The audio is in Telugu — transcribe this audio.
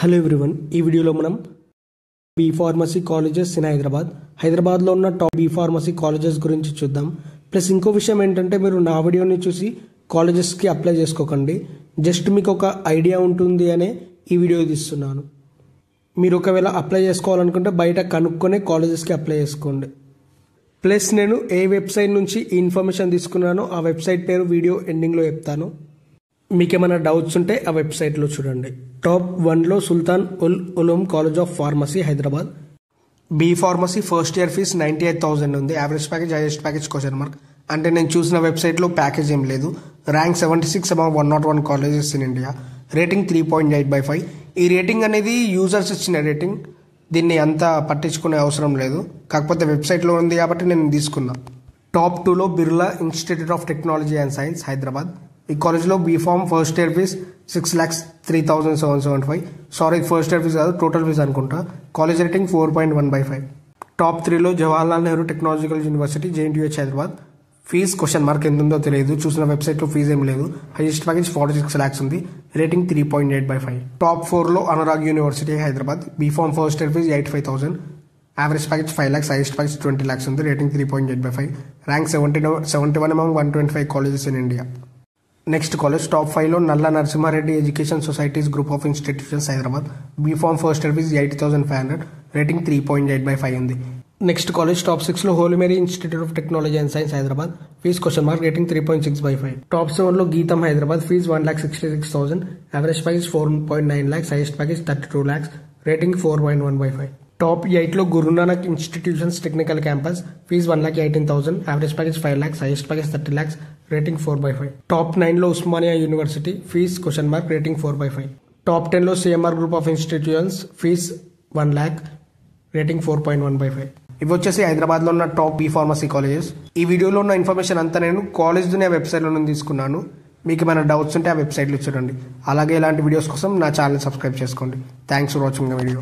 హలో ఎవ్రీవన్, ఈ వీడియోలో మనం బీ ఫార్మసీ కాలేజెస్ ఇన్ హైదరాబాద్లో ఉన్న టాప్ బీ ఫార్మసీ కాలేజెస్ గురించి చూద్దాం. ప్లస్ ఇంకో విషయం ఏంటంటే, మీరు నా వీడియోని చూసి కాలేజెస్కి అప్లై చేసుకోకండి. జస్ట్ మీకు ఒక ఐడియా ఉంటుంది అనే ఈ వీడియో తీస్తున్నాను. మీరు ఒకవేళ అప్లై చేసుకోవాలనుకుంటే బయట కనుక్కొని కాలేజెస్కి అప్లై చేసుకోండి. ప్లస్ నేను ఏ వెబ్సైట్ నుంచి ఈ ఇన్ఫర్మేషన్ తీసుకున్నానో ఆ వెబ్సైట్ పేరు వీడియో ఎండింగ్లో చెప్తాను. మీకు ఏమైనా డౌట్స్ ఉంటే ఆ వెబ్సైట్లో చూడండి. టాప్ 1లో Sultan ul Uloom college of pharmacy Hyderabad. B pharmacy first year fees 98,000 ఉంది. Average package, highest package question mark. అంటే నేను చూసిన వెబ్సైట్లో ప్యాకేజ్ ఏం లేదు. Rank 76 among 101 colleges in India. Rating 3.8/5. ఈ రేటింగ్ అనేది యూజర్స్ ఇచ్చిన రేటింగ్. దీన్ని అంత పట్టించుకునే అవసరం లేదు. కాకపోతే వెబ్సైట్లో ఉంది కాబట్టి నేను తీసుకున్నా. టాప్ 2లో Birla institute of technology and science Hyderabad. ఈ కాలేజ్లో B Pharm first year fees 6,03,775. Sorry, first year fees కాదు, టోటల్ ఫీజ్ అనుకుంటా. College rating 4.1/5. టాప్ 3లో Jawaharlal Nehru technological university JNTH Hyderabad. Fees question mark ఎంత ఉందో తెలియదు. చూసిన వెబ్సైట్లో ఫీజ్ ఏం లేదు. హైయెస్ట్ ప్యాకేజ్ 46 lakhs ఉంది. రేటింగ్ 3.8/5. టాప్ 4లో Anurag university Hyderabad. B Pharm first year fees 85,000. Average package 5 lakhs, highest package 20 lakhs ఉంది. Rating 3.8/5. Rank 71 among 125 colleges in India. Next college top 5లో Nalla Narasimha Reddy education societies group of institutions Hyderabad. B Pharm first year fees 80,500. Rating 3.8/5 ఉంది. నెక్స్ట్ కాలేజ్ టాప్ 6లో Holy Mary institute of technology and science Hyderabad. Fees question mark. Rating 3.6/5. Top 7లో GITAM Hyderabad. Fees 1,66,000. Average package 4.9 lakhs, highest package 32 lakhs. Rating 4.1/5. Top 8లో Guru Nanak institutions technical campus. Fees 1,18,000. Average package 5 lakhs, highest package 30 lakhs. Rating 4/5. Top 9లో Osmania university. Fees question mark. Rating 4/5. Top 10లో CMR group of institutions. Fees 1 lakh. Rating 4.1/5. ఇవి వచ్చేసి హైదరాబాద్లో ఉన్న టాప్ బీ ఫార్మసీ కాలేజెస్. ఈ వీడియోలో ఉన్న ఇన్ఫర్మేషన్ అంతా నేను కాలేజ్ దునియా వెబ్సైట్లో నుంచి తీసుకున్నాను. మీకు ఏమైనా డౌట్స్ ఉంటే ఆ వెబ్సైట్లో చూడండి. అలాగే ఇలాంటి వీడియోస్ కోసం నా ఛానల్ సబ్స్క్రైబ్ చేసుకోండి. Thanks for watching the video.